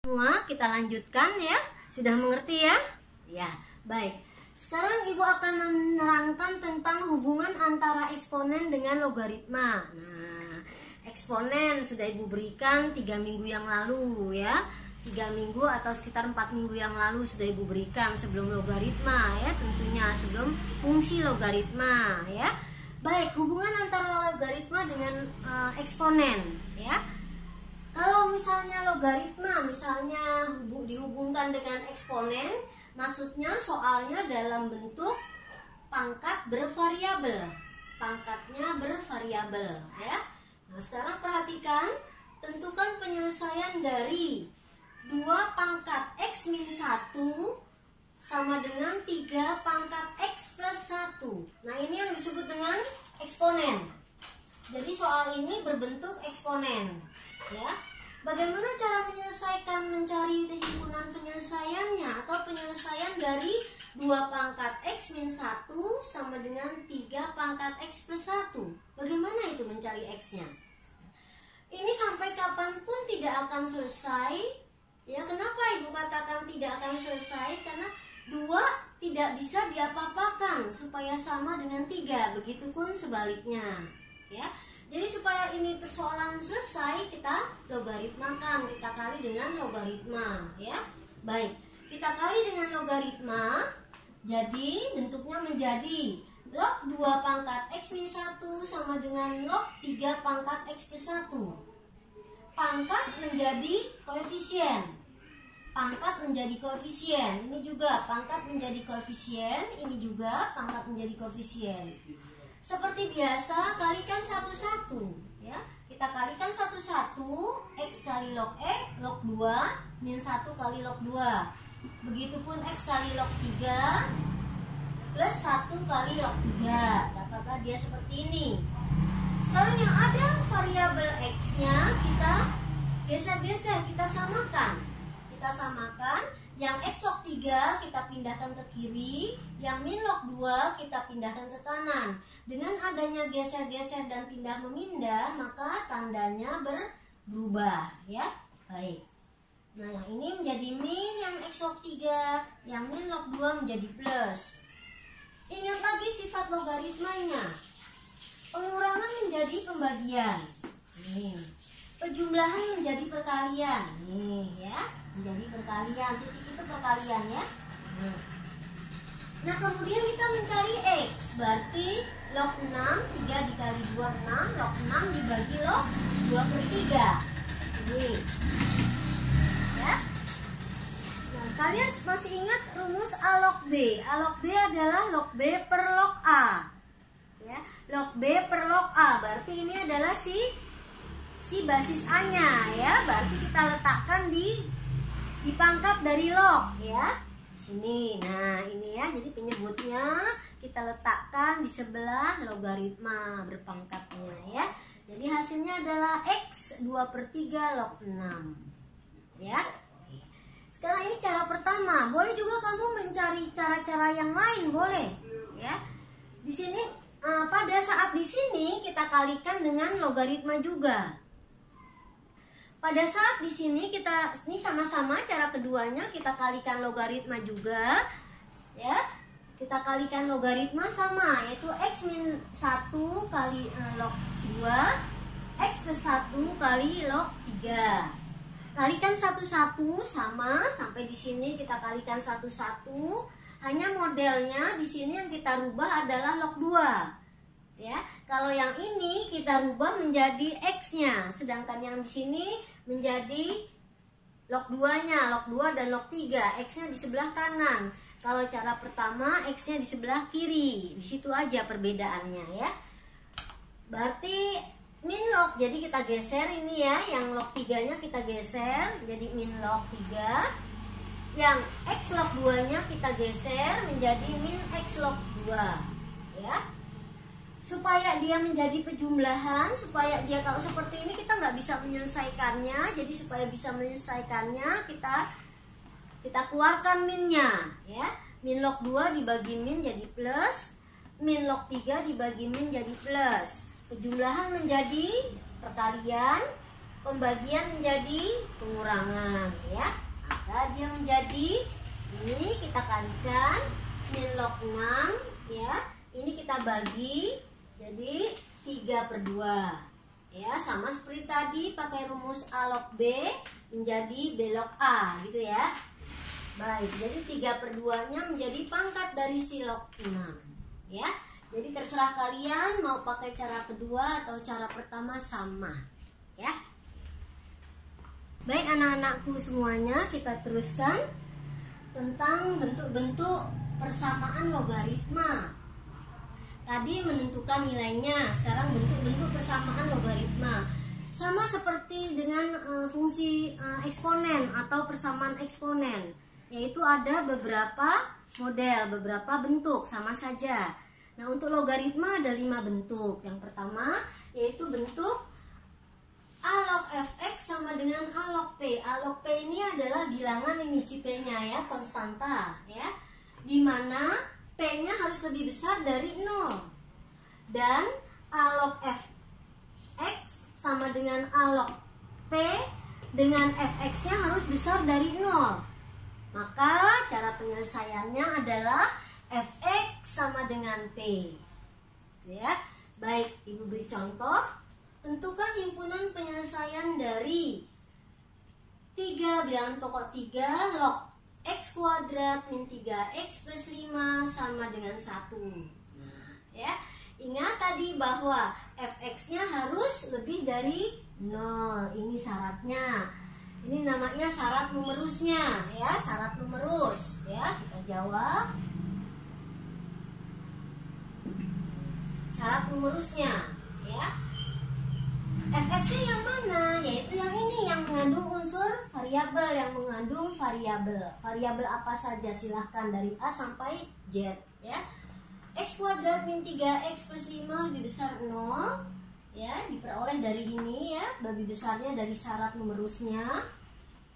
Semua kita lanjutkan ya. Sudah mengerti ya? Ya, baik. Sekarang Ibu akan menerangkan tentang hubungan antara eksponen dengan logaritma. Nah, eksponen sudah Ibu berikan 3 minggu yang lalu ya. 3 minggu atau sekitar 4 minggu yang lalu sudah Ibu berikan sebelum logaritma ya, tentunya sebelum fungsi logaritma ya. Baik, hubungan antara logaritma dengan eksponen ya. Kalau misalnya logaritma dihubungkan dengan eksponen, maksudnya soalnya dalam bentuk pangkat bervariabel. Pangkatnya bervariabel ya. Nah, sekarang perhatikan, tentukan penyelesaian dari 2 pangkat x min 1 sama dengan 3 pangkat x plus 1. Nah, ini yang disebut dengan eksponen. Jadi soal ini berbentuk eksponen ya. Bagaimana cara mencari himpunan penyelesaiannya atau penyelesaian dari 2 pangkat x min 1 sama dengan 3 pangkat x plus 1. Bagaimana itu mencari x-nya? Ini sampai kapanpun tidak akan selesai ya. Kenapa Ibu katakan tidak akan selesai? Karena 2 tidak bisa diapa-apakan supaya sama dengan 3. Begitupun sebaliknya ya. Jadi supaya ini persoalan selesai, kita logaritmakan, kita kali dengan logaritma ya. Baik, kita kali dengan logaritma, jadi bentuknya menjadi log 2 pangkat x min 1 sama dengan log 3 pangkat x plus 1. Pangkat menjadi koefisien. Pangkat menjadi koefisien. Ini juga pangkat menjadi koefisien, ini juga pangkat menjadi koefisien. Seperti biasa, kalikan satu-satu ya. Kita kalikan satu-satu, x kali log log 2 min 1 kali log 2. Begitupun x kali log 3 plus 1 kali log 3. Dapatlah dia seperti ini. Sekarang yang ada variabel x-nya kita geser-geser, kita samakan. Kita samakan, yang x log 3 kita pindahkan ke kiri, yang min log 2 kita pindahkan ke kanan. Dengan adanya geser-geser dan pindah memindah, maka tandanya berubah ya. Baik. Nah, yang ini menjadi min, yang x log 3, yang min log 2 menjadi plus. Ingat lagi sifat logaritmanya. Pengurangan menjadi pembagian. Nih. Penjumlahan menjadi perkalian. Nih ya, menjadi perkalian. Titik itu perkalian ya. Nah, kemudian kita mencari x. Berarti log 6, 3 dikali 2, 6. Log 6 dibagi log 2 per 3. Ini ya. Nah, kalian masih ingat rumus A log B. A log B adalah log B per log A ya. Log B per log A. Berarti ini adalah si basis A-nya ya. Berarti kita letakkan di pangkat dari log ya. Sini. Nah, ini ya. Jadi penyebutnya kita letakkan di sebelah logaritma berpangkatnya ya. Jadi hasilnya adalah x 2 per 3 log 6 ya. Sekarang ini cara pertama. Boleh juga kamu mencari cara-cara yang lain, boleh ya. Di sini pada saat di sini kita kalikan dengan logaritma juga. Pada saat di sini ini sama-sama cara keduanya kita kalikan logaritma juga ya. Kita kalikan logaritma sama, yaitu x min 1 kali log 2 x plus 1 kali log 3. Kalikan satu-satu sama sampai di sini kita kalikan satu-satu. Hanya modelnya di sini yang kita rubah adalah log 2 ya. Kalau yang ini kita rubah menjadi x-nya, sedangkan yang di sini menjadi log 2-nya, log 2 dan log 3. X-nya di sebelah kanan. Kalau cara pertama X-nya di sebelah kiri. Di situ aja perbedaannya ya. Berarti min log, jadi kita geser ini ya. Yang log 3-nya kita geser jadi min log 3. Yang X log 2-nya kita geser menjadi min X log 2 ya. Supaya dia menjadi penjumlahan, supaya dia kalau seperti ini kita nggak bisa menyelesaikannya. Jadi supaya bisa menyelesaikannya kita keluarkan minnya ya. Min log 2 dibagi min jadi plus, min log 3 dibagi min jadi plus. Penjumlahan menjadi perkalian, pembagian menjadi pengurangan ya. menjadi, ini kita kalikan min log 6 ya. Ini kita bagi jadi 3/2 ya, sama seperti tadi pakai rumus A log B menjadi B log A gitu ya. Baik, jadi 3/2-nya menjadi pangkat dari si log 6 ya. Jadi terserah kalian mau pakai cara kedua atau cara pertama sama ya. Baik anak-anakku semuanya, kita teruskan tentang bentuk-bentuk persamaan logaritma. Tadi menentukan nilainya, sekarang bentuk-bentuk persamaan logaritma. Sama seperti dengan fungsi eksponen atau persamaan eksponen, yaitu ada beberapa model, beberapa bentuk, sama saja. Nah, untuk logaritma ada 5 bentuk. Yang pertama yaitu bentuk A log fx sama dengan A log p. A log p ini adalah bilangan, ini si p-nya ya, konstanta ya, dimana p-nya harus lebih besar dari 0. Dan A log fx sama dengan A log p dengan fx-nya harus besar dari 0. Maka cara penyelesaiannya adalah fx sama dengan p. Ya. Baik, Ibu beri contoh. Tentukan himpunan penyelesaian dari 3 bilangan pokok 3 log x kuadrat min 3x plus 5 sama dengan 1. Nah, ya. Ingat tadi bahwa fx-nya harus lebih dari 0. Ini syaratnya. Ini namanya syarat numerusnya ya, syarat numerus ya. Kita jawab. Syarat numerusnya ya. fx-nya yang mana? Yaitu yang ini, yang mengandung unsur variabel, yang mengandung variabel. Variabel apa saja silahkan dari A sampai Z ya. X kuadrat min 3x plus 5 lebih besar 0 ya, diperoleh dari ini ya, lebih besarnya dari syarat numerusnya.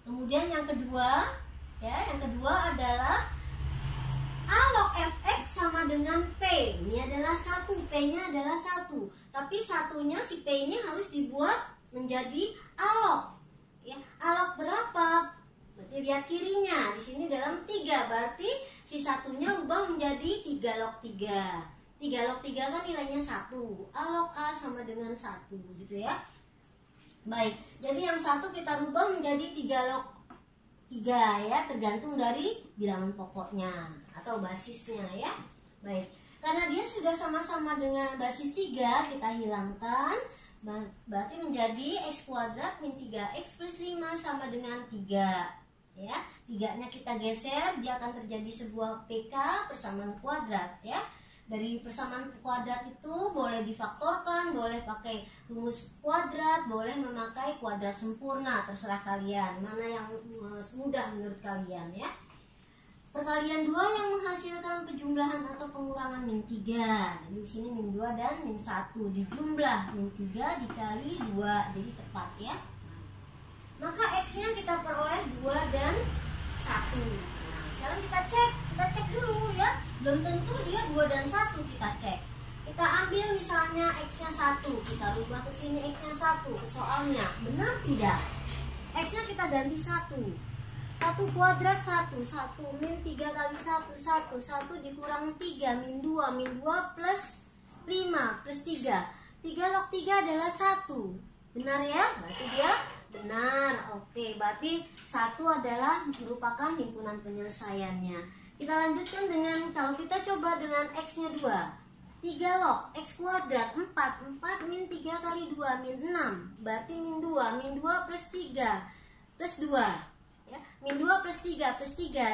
Kemudian yang kedua ya, yang kedua adalah A log fx sama dengan p. Ini adalah 1, p-nya adalah 1. Tapi satunya si p ini harus dibuat menjadi A log. Ya, A log berapa? Berarti lihat kirinya. Di sini dalam 3, berarti si satunya ubah menjadi 3 log 3. 3 log 3 kan nilainya 1. A log A sama dengan 1 gitu ya. Baik, jadi yang 1 kita rubah menjadi 3 log 3 ya, tergantung dari bilangan pokoknya atau basisnya ya. Baik, karena dia sudah sama-sama dengan basis 3, kita hilangkan. Berarti menjadi x kuadrat min 3x plus 5 sama dengan 3 ya. 3-nya kita geser, dia akan terjadi sebuah PK, persamaan kuadrat ya. Dari persamaan kuadrat itu boleh difaktorkan, boleh pakai rumus kuadrat, boleh memakai kuadrat sempurna, terserah kalian mana yang mudah menurut kalian ya. Perkalian 2 yang menghasilkan penjumlahan atau pengurangan min 3. Jadi di sini min 2 dan min 1 dijumlah, min 3 dikali 2, jadi tepat ya. Maka x-nya kita peroleh 2 dan 1. Nah, sekarang kita cek dulu ya. Belum tentu dia 2 dan 1, kita cek. Kita ambil misalnya x-nya 1, kita rubah ke sini x-nya 1 ke soalnya. Benar tidak? X-nya kita ganti 1. 1 kuadrat 1 min 3 kali 1 1 dikurang 3 min 2 plus 5 plus 3. 3 log 3 adalah 1. Benar ya? Berarti dia benar. Oke, berarti 1 adalah merupakan himpunan penyelesaiannya. Kita lanjutkan dengan, kalau kita coba dengan x-nya 2. 3 log x kuadrat 4 min 3 kali 2 min 6. Berarti min 2 plus 3 plus 2 ya. Min 2 plus 3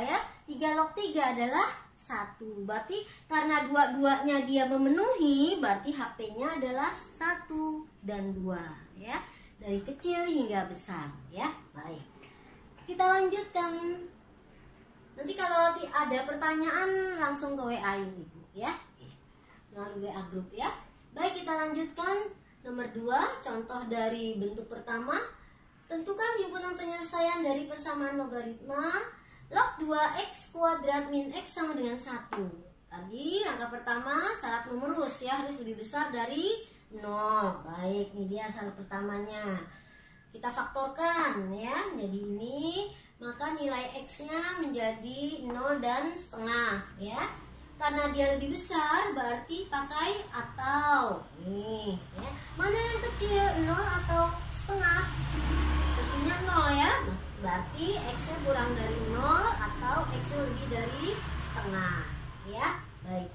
ya. 3 log 3 adalah 1. Berarti karena dua-duanya dia memenuhi, berarti HP-nya adalah 1 dan 2 ya. Dari kecil hingga besar ya. Baik, kita lanjutkan. Nanti kalau ada pertanyaan langsung ke WA ini Bu ya, melalui WA grup ya. Baik, kita lanjutkan nomor 2, contoh dari bentuk pertama. Tentukan himpunan penyelesaian dari persamaan logaritma log 2x kuadrat min x sama dengan 1. Tadi langkah pertama syarat numerus ya, harus lebih besar dari 0. Baik, ini dia syarat pertamanya. Kita faktorkan ya, jadi ini. Maka maka nilai X-nya menjadi 0 dan setengah ya. Karena dia lebih besar berarti pakai atau. Nih ya. Mana yang kecil, 0 atau setengah? Tentunya 0 ya. Berarti X-nya kurang dari 0 atau X-nya lebih dari setengah ya. Baik.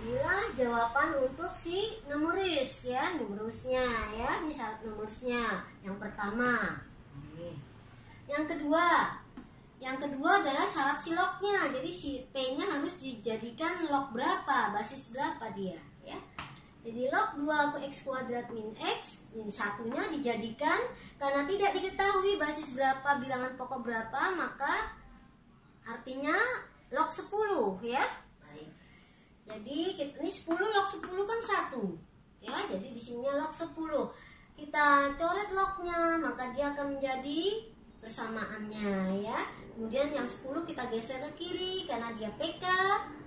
Inilah jawaban untuk si numerus ya, numerusnya ya. Ini syarat numerusnya. Yang pertama. Yang kedua adalah syarat si lognya. Jadi si P-nya harus dijadikan log berapa, basis berapa dia ya. Jadi log 2 X kuadrat min X min 1-nya dijadikan, karena tidak diketahui basis berapa, bilangan pokok berapa, maka artinya log 10 ya. Jadi ini 10 log 10 kan 1 ya, jadi di sini log 10. Kita coret lognya, maka dia akan menjadi persamaannya ya. Kemudian yang 10 kita geser ke kiri karena dia PK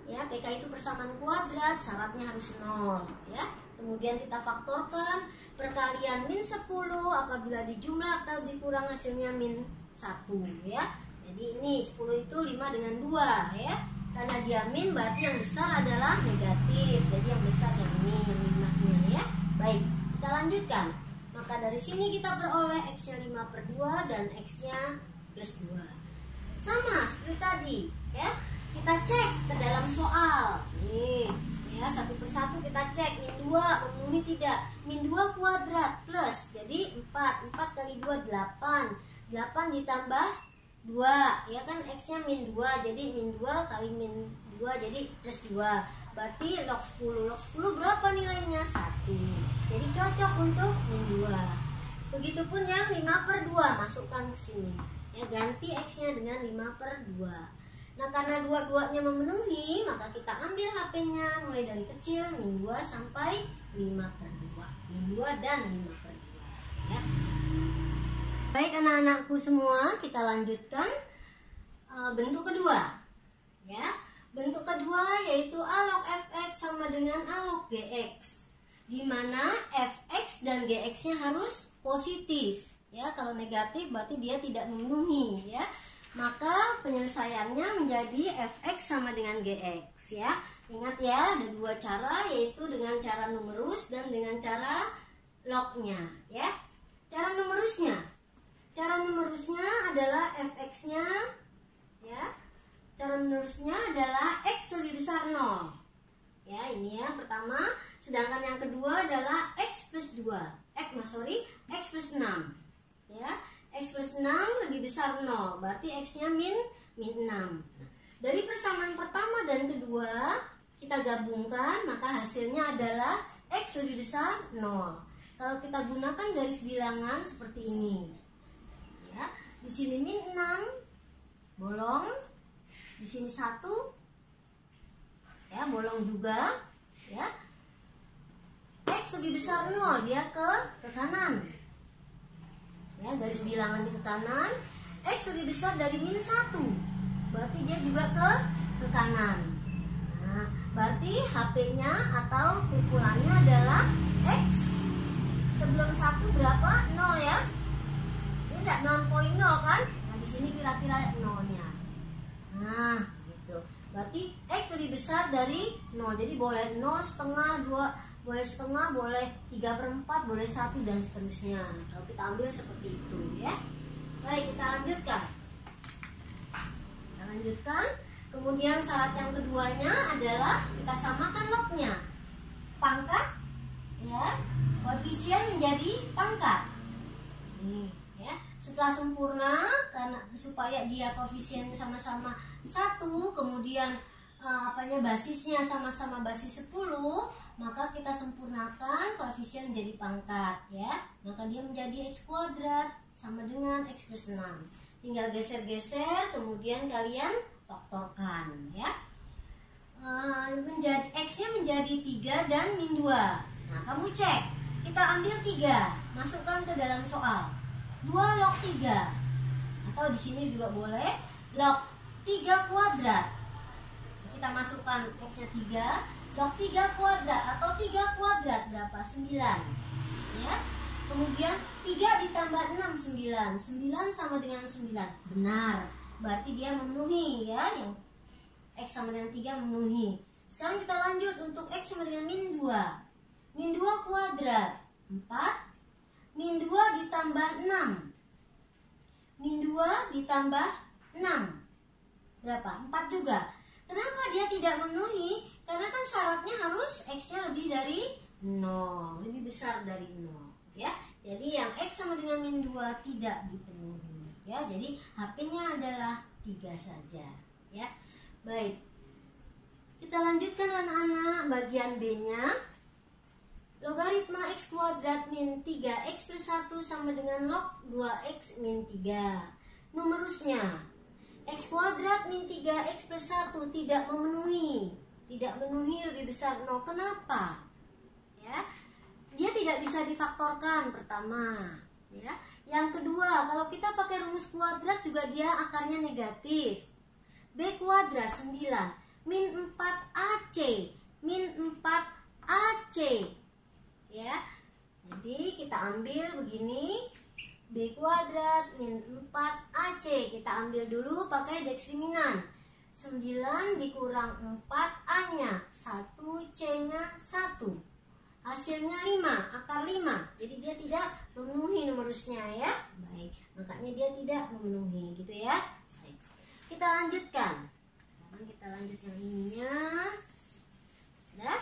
ya. PK itu persamaan kuadrat, syaratnya harus 0 ya. Kemudian kita faktorkan, perkalian min 10 apabila dijumlah atau dikurang hasilnya min 1 ya. Jadi ini 10 itu 5 dengan 2 ya. Karena dia min berarti yang besar adalah negatif. Jadi yang besar yang ini, yang minusnya ya. Baik, kita lanjutkan. Maka dari sini kita beroleh X-nya 5/2 dan X-nya plus 2. Sama seperti tadi ya. Kita cek ke dalam soal. Nih ya, satu persatu kita cek. Min 2 memenuhi tidak? Min 2 kuadrat plus. Jadi 4 kali 2 8. 8 ditambah 2 ya kan, X-nya min 2, jadi min 2 kali min 2 jadi plus 2. Berarti log 10. Log 10 berapa nilainya? 1. Jadi cocok untuk min 2. Begitupun yang 5/2 masukkan ke sini. Ya, ganti X-nya dengan 5/2. Nah, karena dua-duanya memenuhi, maka kita ambil HP-nya mulai dari kecil min 2 sampai 5/2. Min 2 dan 5/2 ya. Baik anak-anakku semua, kita lanjutkan bentuk kedua ya. Bentuk kedua yaitu A log fx sama dengan A log gx, di mana fx dan gx-nya harus positif ya. Kalau negatif berarti dia tidak memenuhi ya. Maka penyelesaiannya menjadi fx sama dengan gx ya. Ingat ya, ada dua cara, yaitu dengan cara numerus dan dengan cara lognya ya. Cara numerusnya adalah fx-nya ya. Cara numerusnya adalah x lebih besar 0. Ya, ini ya pertama. Sedangkan yang kedua adalah x plus 2. X plus 6. Ya, x plus 6 lebih besar 0. Berarti x-nya min 6. Dari persamaan pertama dan kedua kita gabungkan, maka hasilnya adalah x lebih besar 0. Kalau kita gunakan garis bilangan seperti ini. Ya, di sini min 6 bolong, di sini 1 ya, bolong juga ya. X lebih besar 0, dia ke kanan ya, garis bilangannya ke kanan. X lebih besar dari min 1, berarti dia juga ke kanan. Nah, berarti HP-nya atau kumpulannya adalah X sebelum 1 berapa? 0 ya. Tidak 0,0 kan? Nah, di sini kira-kira 0-nya. Nah, gitu. Berarti X lebih besar dari 0. Jadi boleh 0, setengah, 2, boleh setengah, boleh 3/4, boleh 1 dan seterusnya. Kalau kita ambil seperti itu ya. Baik, kita lanjutkan. Kemudian syarat yang keduanya adalah kita samakan lognya. Pangkat ya, koefisien menjadi pangkat. Nih ya. Setelah sempurna, karena supaya dia koefisiennya sama-sama 1, kemudian basisnya sama-sama basis 10, maka kita sempurnakan koefisien menjadi pangkat ya. Maka dia menjadi x kuadrat sama dengan x plus 6. Tinggal geser-geser, kemudian kalian faktorkan ya. Menjadi x-nya menjadi 3 dan min 2. Nah, kamu cek. Kita ambil 3, masukkan ke dalam soal. 2 log 3. Atau di sini juga boleh log 3 kuadrat. Kita masukkan x-nya 3, log 3 kuadrat atau 3 kuadrat berapa? 9. Ya. Kemudian 3 ditambah 6, 9. 9 sama dengan 9. Benar. Berarti dia memenuhi ya, yang X sama dengan 3 memenuhi. Sekarang kita lanjut untuk X sama dengan min 2. Min 2 kuadrat 4. Min 2 ditambah 6. Min 2 ditambah 6. Berapa? 4 juga. Kenapa dia tidak memenuhi? Karena kan syaratnya harus X-nya lebih dari 0, lebih besar dari 0 ya. Jadi yang X sama dengan min 2 tidak dipenuhi ya. Jadi HP-nya adalah 3 saja ya. Baik. Kita lanjutkan anak-anak bagian B-nya. Logaritma X kuadrat min 3X plus 1 sama dengan log 2X min 3. Numerusnya X kuadrat min 3X plus 1 tidak memenuhi. Tidak memenuhi lebih besar 0. Kenapa? Ya, dia tidak bisa difaktorkan pertama ya. Yang kedua, kalau kita pakai rumus kuadrat juga dia akarnya negatif. B kuadrat 9 min 4AC min 4AC ya. Jadi kita ambil begini, B kuadrat min 4AC. Kita ambil dulu pakai deksiminan. 9 dikurang 4A-nya 1C-nya 1. Hasilnya 5, akar 5. Jadi dia tidak memenuhi numerusnya ya. Baik, makanya dia tidak memenuhi gitu ya. Baik. Kita lanjutkan. Sekarang kita lanjutkan ininya. Nah,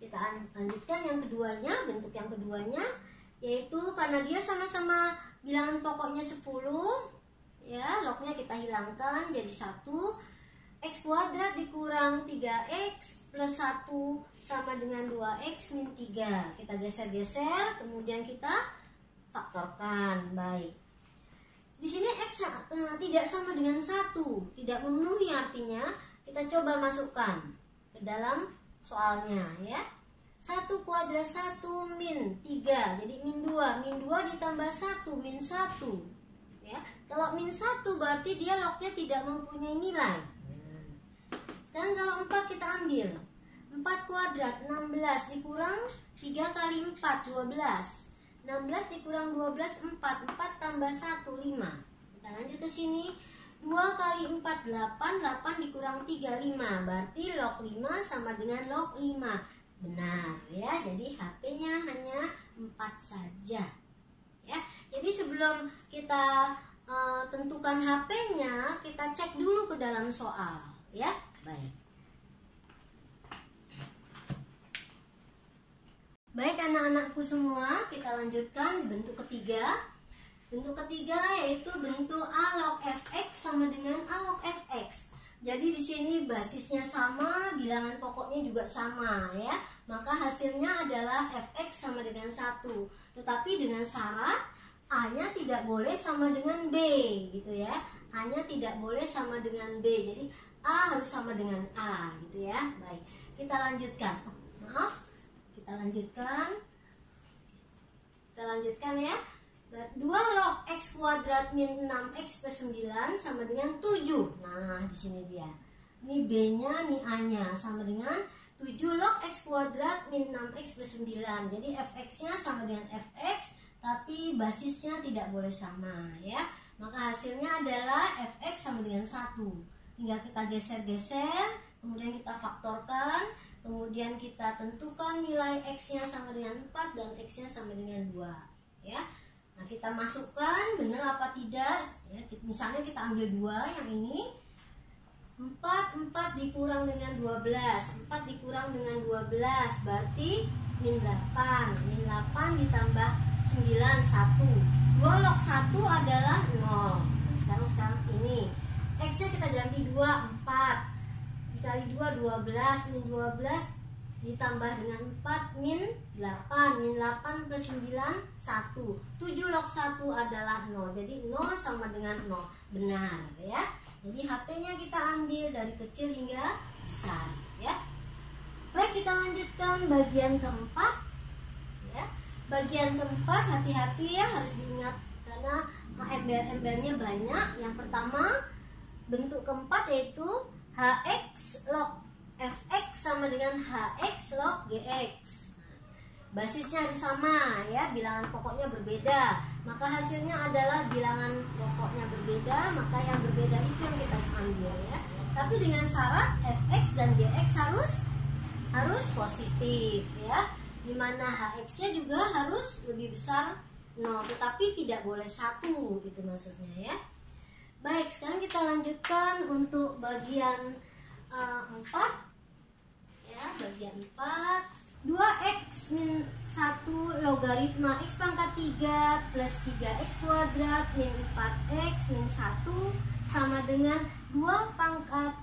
kita lanjutkan yang keduanya, bentuk yang keduanya, yaitu karena dia sama-sama bilangan pokoknya 10 ya, lognya kita hilangkan jadi 1. X kuadrat dikurang 3X plus 1 sama dengan 2X min 3. Kita geser-geser, kemudian kita faktorkan. Baik. Di sini X tidak sama dengan 1, tidak memenuhi, artinya kita coba masukkan ke dalam soalnya ya. 1 kuadrat 1 min 3. Jadi min 2. Min 2 ditambah 1 min 1 ya. Kalau min 1 berarti dia lognya tidak mempunyai nilai. Sekarang kalau 4 kita ambil 4 kuadrat 16 dikurang 3 kali 4 12. 16 dikurang 12 4. 4 tambah 1 5. Kita lanjut ke sini. 2 kali 4 8. 8 dikurang 3 5. Berarti log 5 sama dengan log 5. Benar ya. Jadi HP-nya hanya 4 saja. Ya. Jadi sebelum kita tentukan HP-nya, kita cek dulu ke dalam soal ya. Baik. Baik anak-anakku semua, kita lanjutkan di bentuk ketiga. Bentuk ketiga yaitu bentuk A log fx sama dengan A log fx. Jadi di sini basisnya sama, bilangan pokoknya juga sama ya. Maka hasilnya adalah fx sama dengan 1. Tetapi dengan syarat A-nya tidak boleh sama dengan B gitu ya. A-nya tidak boleh sama dengan B. Jadi A harus sama dengan A gitu ya. Baik, kita lanjutkan. Kita lanjutkan ya. 2 log X kuadrat min 6X plus 9 sama dengan 7. Nah, di sini dia. Ini B-nya, ini A-nya sama dengan 7 log X kuadrat min 6X plus 9. Jadi fx-nya sama dengan fx, tapi basisnya tidak boleh sama ya. Maka hasilnya adalah fx sama dengan 1. Tinggal kita geser-geser, kemudian kita faktorkan, kemudian kita tentukan nilai X-nya sama dengan 4 dan X-nya sama dengan 2 ya. Nah, kita masukkan benar apa tidak ya. Misalnya kita ambil 2 yang ini. 4 dikurang dengan 12. 4 dikurang dengan 12 berarti min 8. Min 8 ditambah 9 1. 2 log 1 adalah 0. Nah, sekarang ini X-nya kita ganti 2 4. Dikali 2 12. Min 12 ditambah dengan 4 min 8. Min 8 plus 9 1. 7 log 1 adalah 0. Jadi 0 sama dengan 0. Benar ya. Jadi HP-nya kita ambil dari kecil hingga besar ya. Baik, kita lanjutkan bagian keempat ya. Bagian keempat hati-hati ya, harus diingat karena ember-embernya banyak. Yang pertama bentuk keempat yaitu HX log fx sama dengan hx log gx. basisnya harus sama ya, bilangan pokoknya berbeda, maka hasilnya adalah bilangan pokoknya berbeda, maka yang berbeda itu yang kita ambil ya. Tapi dengan syarat fx dan gx harus positif ya, dimana hx-nya juga harus lebih besar 0, tetapi tidak boleh 1 gitu maksudnya ya. Baik, sekarang kita lanjutkan untuk bagian 4 ya, bagian 4. 2x min 1 logaritma x pangkat 3 plus 3x kuadrat min 4x min 1 sama dengan 2 pangkat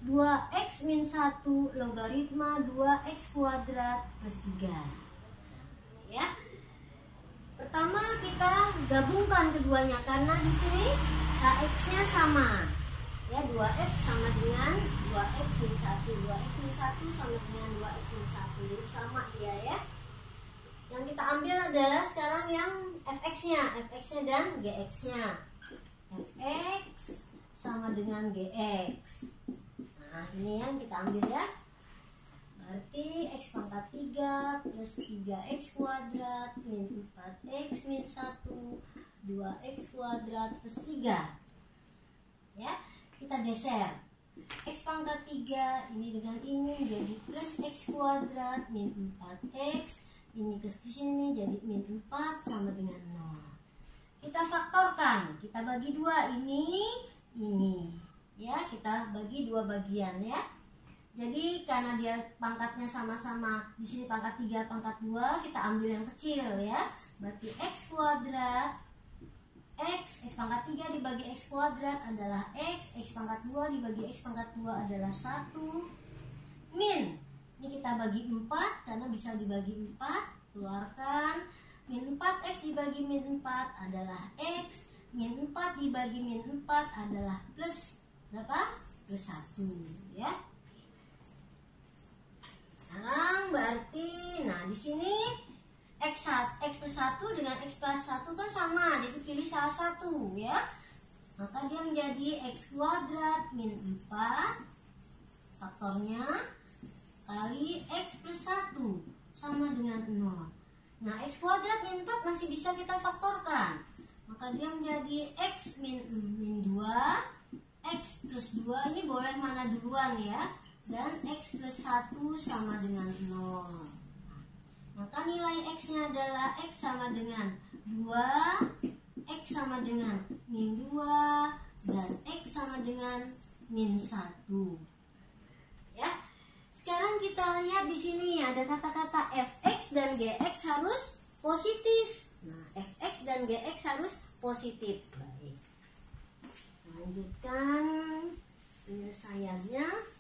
2x min 1 logaritma 2x kuadrat plus 3 ya. Pertama kita gabungkan keduanya karena di sini hx-nya sama ya, 2x sama dengan 2x min 1, 2x min 1 sama dengan 2x min 1, jadi sama dia ya. Yang kita ambil adalah sekarang yang fx-nya dan gx-nya. Fx sama dengan gx. Nah ini yang kita ambil ya, berarti x pangkat 3 plus 3x kuadrat min 4x min 1 2x kuadrat plus 3 ya. Kita geser x pangkat 3 ini dengan ini jadi plus x kuadrat min 4x, ini ke sini jadi min 4 sama dengan 0. Kita faktorkan, kita bagi 2 ini ya, kita bagi 2 bagian ya. Jadi karena dia pangkatnya sama-sama, di sini pangkat 3 pangkat 2, kita ambil yang kecil ya, berarti x kuadrat x pangkat 3 dibagi x kuadrat adalah x pangkat 2 dibagi x pangkat 2 adalah 1 min, ini kita bagi 4 karena bisa dibagi 4, keluarkan min 4x dibagi min 4 adalah x, min 4 dibagi min 4 adalah plus berapa? Plus 1 ya. Sekarang berarti nah di sini x plus 1 dengan x plus 1 kan sama, jadi pilih salah satu ya. Maka dia menjadi x kuadrat min 4 faktornya kali x plus 1 sama dengan 0. Nah x kuadrat min 4 masih bisa kita faktorkan, maka dia menjadi x min 2, x plus 2 ini boleh mana duluan ya, dan x plus 1 sama dengan 0. Maka nilai x-nya adalah x sama dengan 2, x sama dengan min 2, dan x sama dengan min 1. Ya. Sekarang kita lihat di sini ada kata-kata fx dan gx harus positif. Nah, fx dan gx harus positif. Baik. Lanjutkan penyelesaiannya.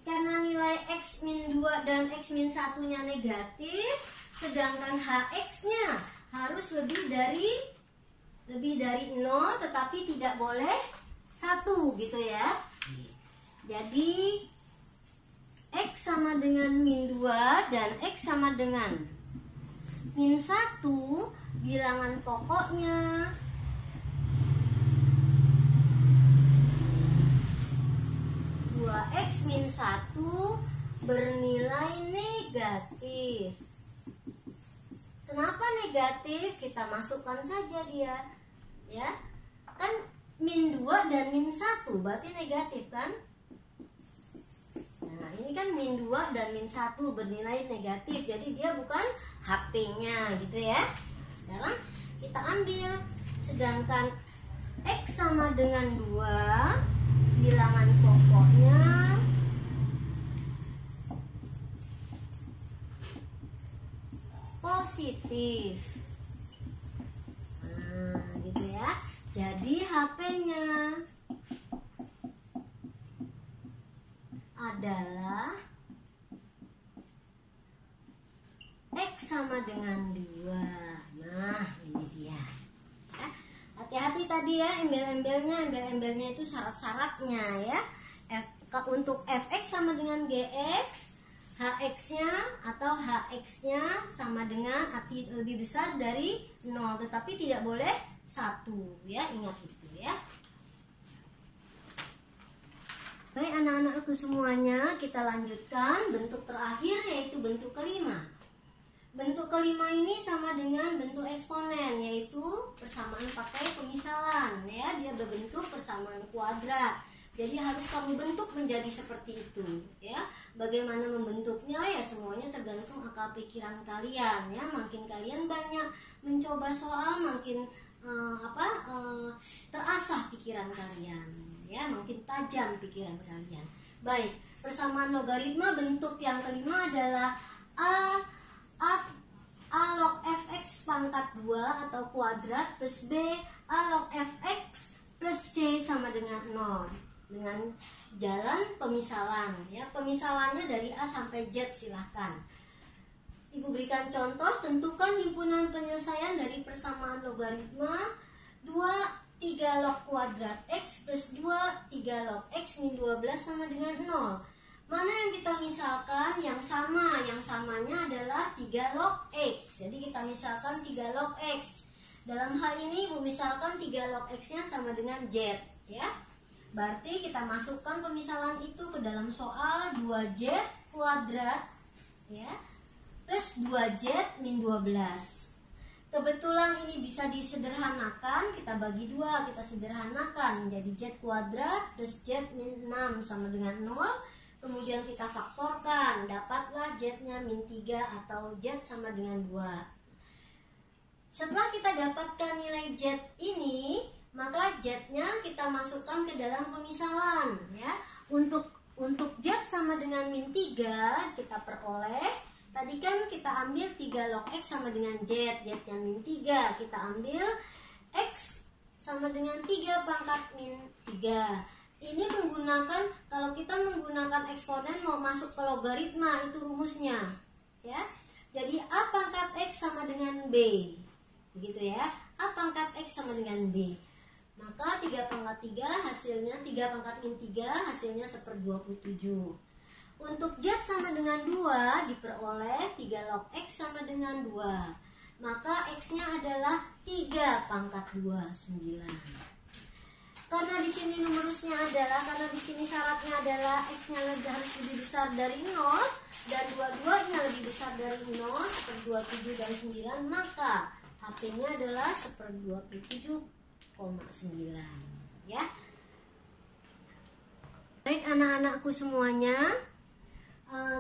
Karena nilai x min 2 dan x min 1 nya negatif, sedangkan hx-nya harus lebih dari 0 tetapi tidak boleh 1 gitu ya. Jadi x sama dengan min 2 dan x sama dengan min 1, bilangan pokoknya x min 1 bernilai negatif. Kenapa negatif? Kita masukkan saja dia ya. Kan min 2 dan min 1 berarti negatif kan? Nah ini kan min 2 dan min 1 bernilai negatif, jadi dia bukan HP-nya gitu ya. Sekarang kita ambil, sedangkan x sama dengan 2, bilangan pokoknya positif. Nah, gitu ya. Jadi HP-nya adalah x sama dengan 2. Nah, ini dia. Hati-hati tadi ya, embel-embelnya itu syarat-syaratnya ya. Untuk fx sama dengan gx, hx-nya atau hx-nya sama dengan lebih besar dari 0, tetapi tidak boleh 1 ya, ingat itu ya. Baik anak-anakku semuanya, kita lanjutkan bentuk terakhir yaitu bentuk kelima. Bentuk kelima ini sama dengan bentuk eksponen, yaitu persamaan pakai pemisalan ya. Dia berbentuk persamaan kuadrat. Jadi harus kamu bentuk menjadi seperti itu ya. Bagaimana membentuknya ya semuanya tergantung akal pikiran kalian ya. Makin kalian banyak mencoba soal, makin terasah pikiran kalian ya, makin tajam pikiran kalian. Baik, persamaan logaritma bentuk yang kelima adalah A log fx pangkat 2 atau kuadrat plus B A log fx plus C sama dengan 0 dengan jalan pemisalan ya. Pemisalannya dari A sampai Z silahkan. Ibu berikan contoh, tentukan himpunan penyelesaian dari persamaan logaritma 2 3 log kuadrat X plus 2 3 log X min 12 sama dengan 0. Mana yang kita misalkan yang sama? Yang samanya adalah 3 log X. Jadi kita misalkan 3 log X. Dalam hal ini Ibu misalkan 3 log X-nya sama dengan Z ya. Berarti kita masukkan pemisalan itu ke dalam soal 2Z kuadrat ya plus 2Z min 12. Kebetulan ini bisa disederhanakan, kita bagi 2, kita sederhanakan menjadi Z kuadrat plus Z min 6 sama dengan 0. Kemudian kita faktorkan, dapatlah Z-nya min 3 atau Z sama dengan 2. Setelah kita dapatkan nilai Z ini, maka Z-nya kita masukkan ke dalam pemisalan ya. Untuk Z sama dengan min 3 kita peroleh. Tadi kan kita ambil 3 log X sama dengan Z, Z-nya min 3. Kita ambil X sama dengan 3 pangkat min 3. Ini menggunakan, kalau kita menggunakan eksponen mau masuk ke logaritma, itu rumusnya ya. Jadi A pangkat X sama dengan B, begitu ya. A pangkat X sama dengan B. Maka 3 pangkat 3 hasilnya 3 pangkat min 3 hasilnya 1/27. Untuk Z sama dengan 2 diperoleh 3 log X sama dengan 2. Maka X-nya adalah 3 pangkat 2, 9. Karena di sini numerusnya adalah, karena di sini syaratnya adalah X-nya harus lebih besar dari 0 dan dua-duanya lebih besar dari 0, 1/27 dan 9, maka HP-nya adalah 1/27,9 ya. Baik anak-anakku semuanya,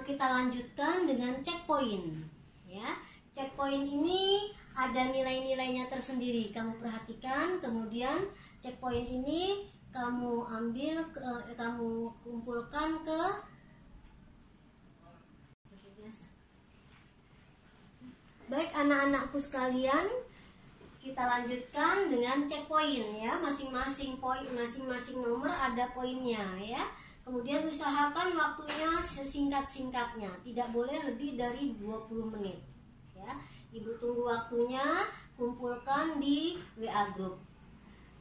kita lanjutkan dengan checkpoint ya. Checkpoint ini ada nilai-nilainya tersendiri, kamu perhatikan. Kemudian checkpoint ini kamu ambil, kamu kumpulkan ke baik anak-anakku sekalian, kita lanjutkan dengan checkpoint ya. Masing-masing poin, masing-masing nomor ada poinnya ya. Kemudian usahakan waktunya sesingkat-singkatnya, tidak boleh lebih dari 20 menit ya. Ibu tunggu waktunya, kumpulkan di WA group.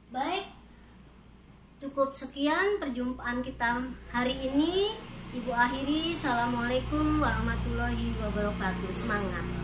Baik, cukup sekian perjumpaan kita hari ini. Ibu akhiri, assalamualaikum warahmatullahi wabarakatuh. Semangat.